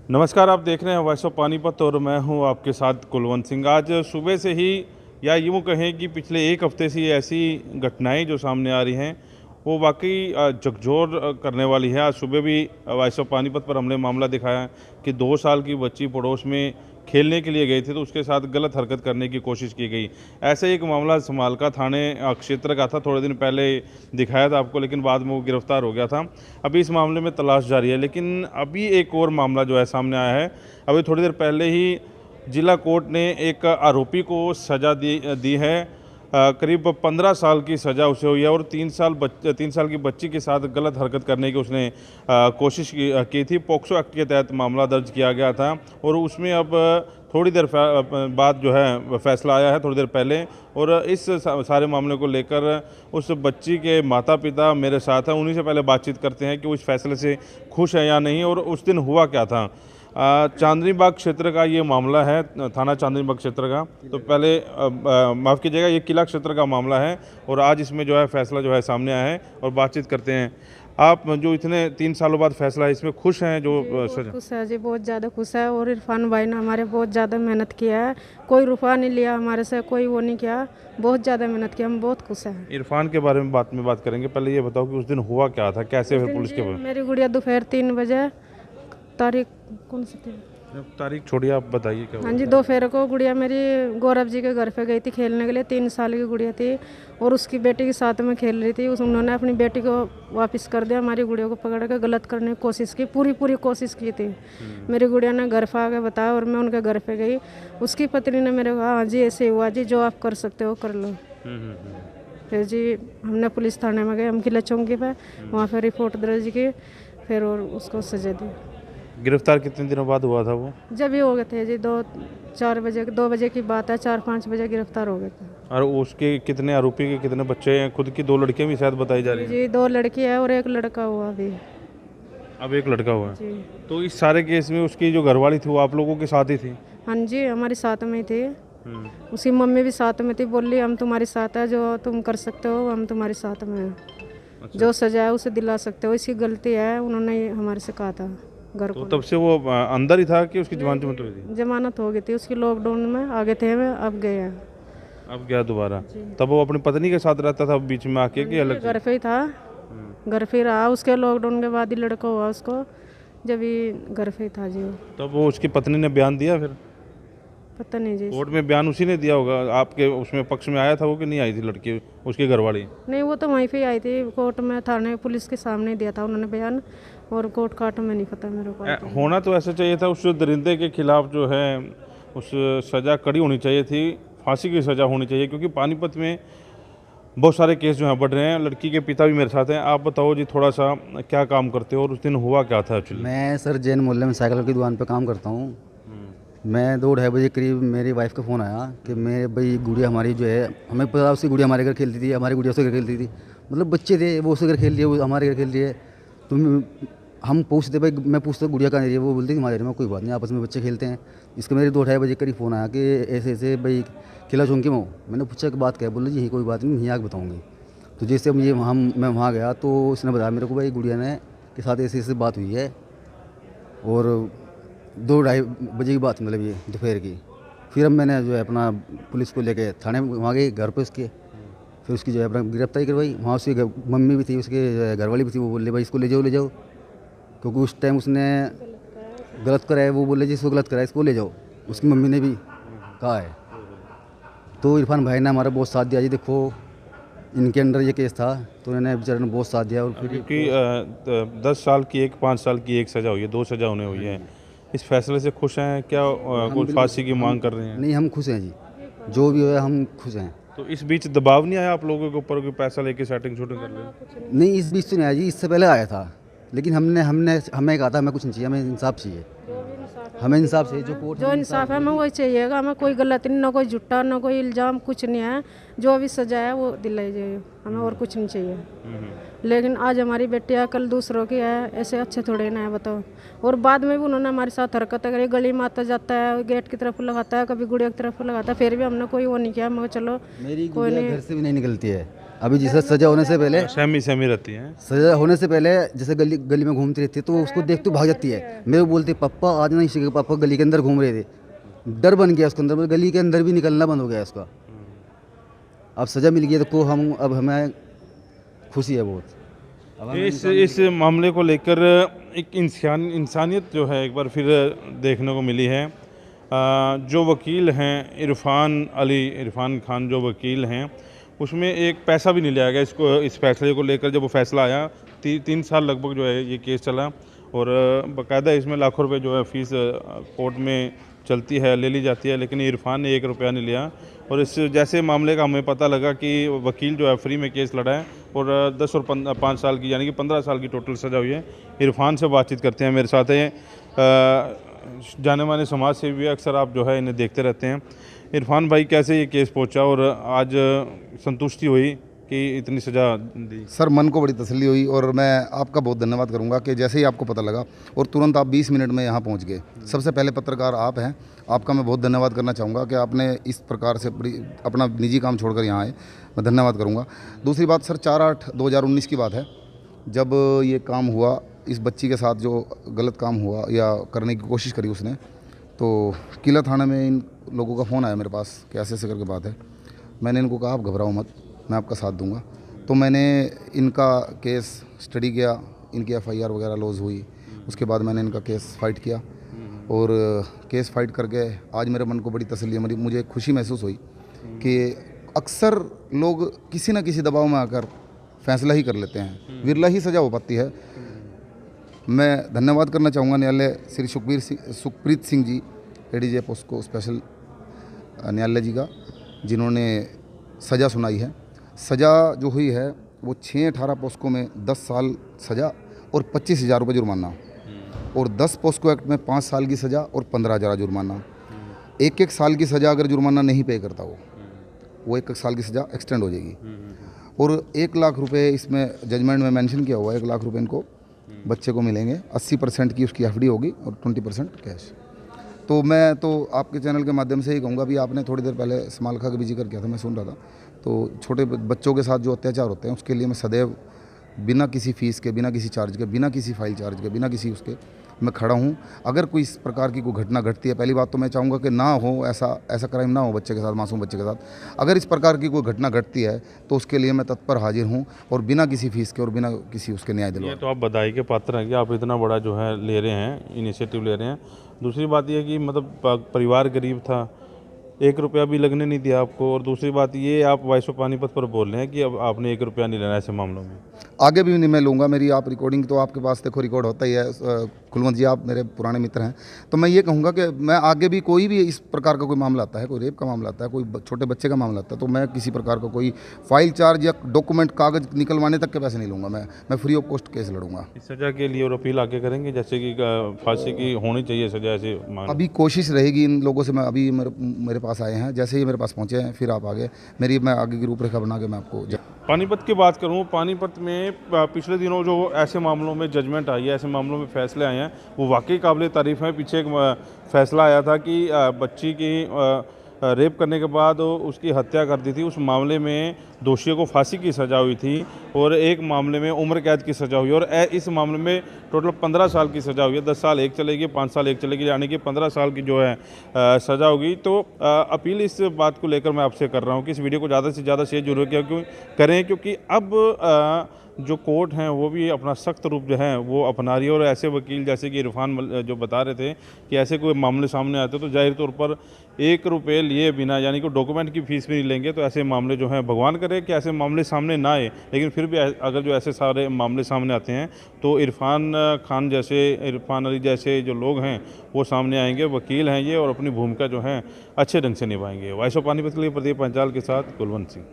नमस्कार, आप देख रहे हैं वॉइस ऑफ पानीपत और मैं हूं आपके साथ कुलवंत सिंह। आज सुबह से ही या यूँ कहें कि पिछले एक हफ्ते से ये ऐसी घटनाएं जो सामने आ रही हैं वो वाकई झकझोर करने वाली है। आज सुबह भी वॉइस ऑफ पानीपत पर हमने मामला दिखाया कि 2 साल की बच्ची पड़ोस में खेलने के लिए गई थी तो उसके साथ गलत हरकत करने की कोशिश की गई। ऐसा एक मामला समालका थाने क्षेत्र का था, थोड़े दिन पहले दिखाया था आपको, लेकिन बाद में वो गिरफ्तार हो गया था। अभी इस मामले में तलाश जारी है, लेकिन अभी एक और मामला जो है सामने आया है। अभी थोड़ी देर पहले ही जिला कोर्ट ने एक आरोपी को सज़ा दी है। करीब 15 साल की सज़ा उसे हुई है और 3 साल की बच्ची के साथ गलत हरकत करने की उसने कोशिश की थी। पॉक्सो एक्ट के तहत मामला दर्ज किया गया था और उसमें अब थोड़ी देर बाद जो है फैसला आया है, थोड़ी देर पहले। और इस सारे मामले को लेकर उस बच्ची के माता पिता मेरे साथ हैं, उन्हीं से पहले बातचीत करते हैं कि वो इस फैसले से खुश है या नहीं और उस दिन हुआ क्या था। चांदनी बाग क्षेत्र का ये मामला है, थाना चांदनी बाग क्षेत्र का। तो पहले माफ़ कीजिएगा, ये किला क्षेत्र का मामला है और आज इसमें जो है फैसला जो है सामने आया है और बातचीत करते हैं। आप जो इतने 3 सालों बाद फैसला है इसमें खुश हैं? जो सजा खुश है जी, बहुत ज़्यादा खुश है। और इरफान भाई ने हमारे बहुत ज़्यादा मेहनत किया है, कोई रुपया नहीं लिया हमारे से, कोई वो नहीं किया, बहुत ज़्यादा मेहनत किया, हम बहुत खुश हैं। इरफान के बारे में बात करेंगे। पहले ये बताओ कि उस दिन हुआ क्या था, कैसे फिर पुलिस के बारे मेरी गुड़िया दोपहर 3 बजे, तारीख कौन सी थी? में तारीख छोड़िए, आप बताइए क्या हाँ हुआ। जी, दोपहर को गुड़िया मेरी गौरव जी के घर पे गई थी खेलने के लिए। 3 साल की गुड़िया थी और उसकी बेटी के साथ में खेल रही थी। उन्होंने अपनी बेटी को वापस कर दिया, हमारी गुड़िया को पकड़ के गलत करने की कोशिश की, पूरी कोशिश की थी। मेरी गुड़िया ने घर पे आके बताया और मैं उनके घर पे गई। उसकी पत्नी ने मेरे को कहा, हाँ जी ऐसे हुआ जी, जो आप कर सकते हो कर लो। फिर जी हमने पुलिस थाने में गए, हम किला चौकी पे, वहाँ पर रिपोर्ट दर्ज की, फिर और उसको सजा दी। गिरफ्तार कितने दिनों बाद हुआ था वो? जब ही हो गए थे जी, 2 बजे की बात है, 4-5 बजे गिरफ्तार हो गए थे। और उसके कितने आरोपी के कितने बच्चे हैं? खुद की 2 लड़कियां भी शायद बताई जा रही हैं। जी 2 लड़की है और 1 लड़का हुआ अभी। अब एक लड़का हुआ है। जी तो इस सारे केस में उसकी जो घरवाली थी वो आप लोगों के साथ ही थी? हाँ जी, हमारे साथ में ही थी। उसकी मम्मी भी साथ में थी, बोली हम तुम्हारे साथ है, जो तुम कर सकते हो हम तुम्हारे साथ में हैं। जो सजा है उसे दिला सकते हो, इसकी गलती है, उन्होंने हमारे से कहा था घर तो को। तब से वो अंदर ही था कि उसकी जमानत हुई थी? जमानत हो गई थी उसकी, लॉकडाउन में आगे थे, में अब गए हैं। अब गया दोबारा? तब वो अपनी पत्नी के साथ रहता था बीच में आके कि अलग? घर पे ही था, घर पे ही रहा। उसके लॉकडाउन के बाद ही लड़का हुआ उसको, जब ही घर पे ही था जी वो। तब वो उसकी पत्नी ने बयान दिया फिर? पता नहीं जी। कोर्ट में बयान उसी ने दिया होगा, आपके उसमें पक्ष में आया था वो कि नहीं आई थी लड़की उसकी घरवाली? नहीं, वो तो वहीं पे ही आई थी, कोर्ट में थाने पुलिस के सामने दिया था उन्होंने बयान, और कोर्ट काट में नहीं पता मेरे को। होना तो ऐसा चाहिए था, उस दरिंदे के खिलाफ जो है उस सज़ा कड़ी होनी चाहिए थी, फांसी की सज़ा होनी चाहिए। क्योंकि पानीपत में बहुत सारे केस जो हैं बढ़ रहे हैं। लड़की के पिता भी मेरे साथ हैं। आप बताओ जी थोड़ा सा, क्या काम करते हो और उस दिन हुआ क्या था एक्चुअली? मैं सर जैन मोहल्ले में साइकिल की दुकान पे काम करता हूँ। मैं 2-2:30 बजे करीब मेरी वाइफ का फ़ोन आया कि मेरे भाई गुड़िया हमारी जो है, हमें पता उसकी गुड़िया हमारे घर खेलती थी, हमारी गुड़िया उसके घर खेलती थी, मतलब बच्चे थे, वो उसके घर खेल लिए, वो हमारे घर खेल लिए। तो हम पूछते भाई, मैं पूछता गुड़िया कहाँ रही है, वो बोलती थी हमारे घर में कोई बात नहीं, आपस में बच्चे खेलते हैं। इसके मेरे 2-2:30 बजे करीब फ़ोन आया कि ऐसे ऐसे भाई किला चौकी में हूँ। मैंने पूछा कि बात क्या है, बोले जी कोई बात नहीं, यहीं आके बताऊँगी। तो जैसे मैं वहाँ गया तो उसने बताया मेरे को भाई गुड़िया ने के साथ ऐसे ऐसे बात हुई है, और 2-2:30 बजे की बात, मतलब ये दोपहर की। फिर अब मैंने जो है अपना पुलिस को लेके थाने में वहाँ गए, घर पे उसके, फिर उसकी जो है अपना गिरफ्तारी करवाई। वहाँ उसकी मम्मी भी थी, उसके घरवाली भी थी, वो बोले भाई इसको ले जाओ, क्योंकि उस टाइम उसने गलत करा है, वो बोले जी इसको गलत करा है, इसको ले जाओ, उसकी मम्मी ने भी कहा है। तो इरफान भाई ने हमारा बहुत साथ दिया जी। देखो इनके अंडर ये केस था तो उन्होंने बेचारे ने बहुत साथ दिया। और फिर क्योंकि 10 साल की एक, 5 साल की एक सज़ा हुई है, 2 सज़ा उन्हें हुई है। इस फैसले से खुश हैं क्या? कोई फांसी की मांग कर रहे हैं? नहीं, हम खुश हैं जी, जो भी है हम खुश हैं। तो इस बीच दबाव नहीं आया आप लोगों के ऊपर कि पैसा लेके सेटिंग शूटिंग कर ले? नहीं, इस बीच तो नहीं आया जी, इससे पहले आया था, लेकिन हमें कहा था हमें कुछ नहीं चाहिए, हमें इंसाफ चाहिए, हमें इंसाफ चाहिए। जो इंसाफ है हमें वही चाहिएगा, हमें कोई गलत नहीं, ना कोई झूठा, ना कोई इल्ज़ाम, कुछ नहीं है। जो भी सजा है वो दिलाई जाए, हमें और कुछ नहीं चाहिए। लेकिन आज हमारी बेटियाँ कल दूसरों की है, ऐसे अच्छे थोड़े ना है, बताओ। और बाद में भी उन्होंने हमारे साथ हरकतें करी, गली में आता जाता है, गेट की तरफ लगाता है, कभी गुड़िया की तरफ लगाता है, फिर भी हमने कोई वो नहीं किया। मगर चलो मेरी गुड़िया घर से भी नहीं निकलती है, अभी जैसे सजा होने से पहले सहमी सहमी रहती हैं। सजा होने से पहले जैसे गली गली में घूमती रहती है तो उसको देख तो भाग जाती है। मेरे को बोलती पापा आज नहीं सीखे, पापा गली के अंदर घूम रहे थे। डर बन गया उसके अंदर, मतलब गली के अंदर भी निकलना बंद हो गया उसका। अब सजा मिल गई तो अब हमें खुशी है बहुत। अब इस मामले को लेकर एक इंसानियत जो है एक बार फिर देखने को मिली है। जो वकील हैं इरफान खान जो वकील हैं, उसमें एक पैसा भी नहीं लिया गया इस फैसले को लेकर। जब वो फैसला आया 3 साल लगभग जो है ये केस चला और बाकायदा इसमें लाखों रुपए जो है फीस कोर्ट में चलती है, ले ली जाती है, लेकिन इरफान ने 1 रुपया नहीं लिया। और इस जैसे मामले का हमें पता लगा कि वकील जो है फ्री में केस लड़ा है और 10 और 5 साल की यानी कि 15 साल की टोटल सज़ा हुई है। इरफान से बातचीत करते हैं, मेरे साथ हैं जाने माने समाज सेवी भी, अक्सर आप जो है इन्हें देखते रहते हैं। इरफान भाई, कैसे ये केस पहुंचा और आज संतुष्टि हुई कि इतनी सज़ा दी? सर, मन को बड़ी तसल्ली हुई और मैं आपका बहुत धन्यवाद करूंगा कि जैसे ही आपको पता लगा और तुरंत आप 20 मिनट में यहाँ पहुँच गए। सबसे पहले पत्रकार आप हैं, आपका मैं बहुत धन्यवाद करना चाहूँगा कि आपने इस प्रकार से अपना निजी काम छोड़कर यहाँ आए, मैं धन्यवाद करूँगा। दूसरी बात सर, 4/8/2019 की बात है जब ये काम हुआ, इस बच्ची के साथ जो गलत काम हुआ या करने की कोशिश करी उसने, तो किला थाना में इन लोगों का फ़ोन आया मेरे पास कि ऐसे ऐसे करके बात है। मैंने इनको कहा आप घबराओ मत, मैं आपका साथ दूंगा। तो मैंने इनका केस स्टडी किया, इनकी FIR वगैरह लॉज हुई। उसके बाद मैंने इनका केस फाइट किया और केस फाइट करके आज मेरे मन को बड़ी तसल्ली, मुझे खुशी महसूस हुई कि अक्सर लोग किसी न किसी दबाव में आकर फैसला ही कर लेते हैं, विरला ही सज़ा हो पाती है। मैं धन्यवाद करना चाहूँगा न्यायालय Shri Sukhpreet Singh ji, ADJ POCSO special न्यायालय जी का, जिन्होंने सज़ा सुनाई है। सज़ा जो हुई है वो 6/18 पोस्को में 10 साल सज़ा और 25,000 रुपये जुर्माना, और 10 पोस्को एक्ट में 5 साल की सज़ा और 15,000 जुर्माना। 1-1 साल की सज़ा अगर जुर्माना नहीं पे करता वो 1-1 साल की सज़ा एक्सटेंड हो जाएगी। और 1 लाख रुपये इसमें जजमेंट में मेंशन किया हुआ है, 1 लाख रुपये इनको बच्चे को मिलेंगे। 80% की उसकी FD होगी और 20% कैश। तो मैं तो आपके चैनल के माध्यम से ही कहूँगा, भी आपने थोड़ी देर पहले समालखा का भी जिक्र किया था, मैं सुन रहा था। तो छोटे बच्चों के साथ जो अत्याचार होते हैं उसके लिए मैं सदैव बिना किसी फ़ीस के, बिना किसी चार्ज के, बिना किसी फाइल चार्ज के, बिना किसी उसके मैं खड़ा हूँ। अगर कोई इस प्रकार की कोई घटना घटती है, पहली बात तो मैं चाहूँगा कि ना हो ऐसा क्राइम ना हो बच्चे के साथ, मासूम बच्चे के साथ। अगर इस प्रकार की कोई घटना घटती है तो उसके लिए मैं तत्पर हाजिर हूँ और बिना किसी फीस के और बिना किसी उसके न्याय दिलवा। ये तो आप बधाई के पात्र हैं कि आप इतना बड़ा जो है ले रहे हैं, इनिशिएटिव ले रहे हैं। दूसरी बात यह कि मतलब परिवार गरीब था, 1 रुपया भी लगने नहीं दिया आपको। और दूसरी बात ये, आप वॉइस ऑफ पानीपत पर बोल रहे हैं कि अब आपने 1 रुपया नहीं लेना ऐसे मामलों में। आगे भी नहीं मैं लूँगा। मेरी आप रिकॉर्डिंग तो आपके पास देखो रिकॉर्ड होता ही है। कुलवंत जी आप मेरे पुराने मित्र हैं, तो मैं ये कहूँगा कि मैं आगे भी कोई भी इस प्रकार का कोई मामला आता है, कोई रेप का मामला आता है, कोई छोटे बच्चे का मामला आता है, तो मैं किसी प्रकार का कोई फाइल चार्ज या डॉक्यूमेंट कागज निकलवाने तक के पैसे नहीं लूँगा। मैं फ्री ऑफ कॉस्ट केस लड़ूंगा। इस सज़ा के लिए और अपील आगे करेंगे, जैसे कि फांसी की होनी चाहिए सज़ा ऐसे मांग। अभी कोशिश रहेगी इन लोगों से। मैं अभी मेरे पास आए हैं, जैसे ही मेरे पास पहुँचे हैं फिर आप आगे मैं आगे की रूपरेखा बना के मैं आपको। पानीपत की बात करूं, पानीपत में पिछले दिनों जो ऐसे मामलों में जजमेंट आई है, ऐसे मामलों में फैसले आए हैं, वो वाकई काबिल तारीफ़ है। पीछे एक फैसला आया था कि बच्ची की रेप करने के बाद उसकी हत्या कर दी थी। उस मामले में दोषियों को फांसी की सज़ा हुई थी और एक मामले में उम्र कैद की सज़ा हुई, और इस मामले में टोटल 15 साल की सज़ा हुई है। 10 साल एक चलेगी, 5 साल एक चलेगी, यानी कि 15 साल की जो है सज़ा होगी। तो अपील इस बात को लेकर मैं आपसे कर रहा हूँ कि इस वीडियो को ज़्यादा से ज़्यादा शेयर जरूर करें, क्योंकि अब जो कोर्ट हैं वो भी अपना सख्त रूप जो है वो अपना रही है। और ऐसे वकील जैसे कि इरफान जो बता रहे थे कि ऐसे कोई मामले सामने आते तो जाहिर तौर पर 1 रुपये लिए बिना, यानी कि डॉक्यूमेंट की फ़ीस भी नहीं लेंगे। तो ऐसे मामले जो हैं, भगवान करे कि ऐसे मामले सामने ना आए, लेकिन फिर भी अगर जो ऐसे सारे मामले सामने आते हैं तो इरफान अली जैसे जो लोग हैं वो सामने आएंगे। वकील हैं ये और अपनी भूमिका जो है अच्छे ढंग से निभाएंगे। वॉइस ऑफ पानीपत के लिए प्रदीप पंचाल के साथ कुलवंत सिंह।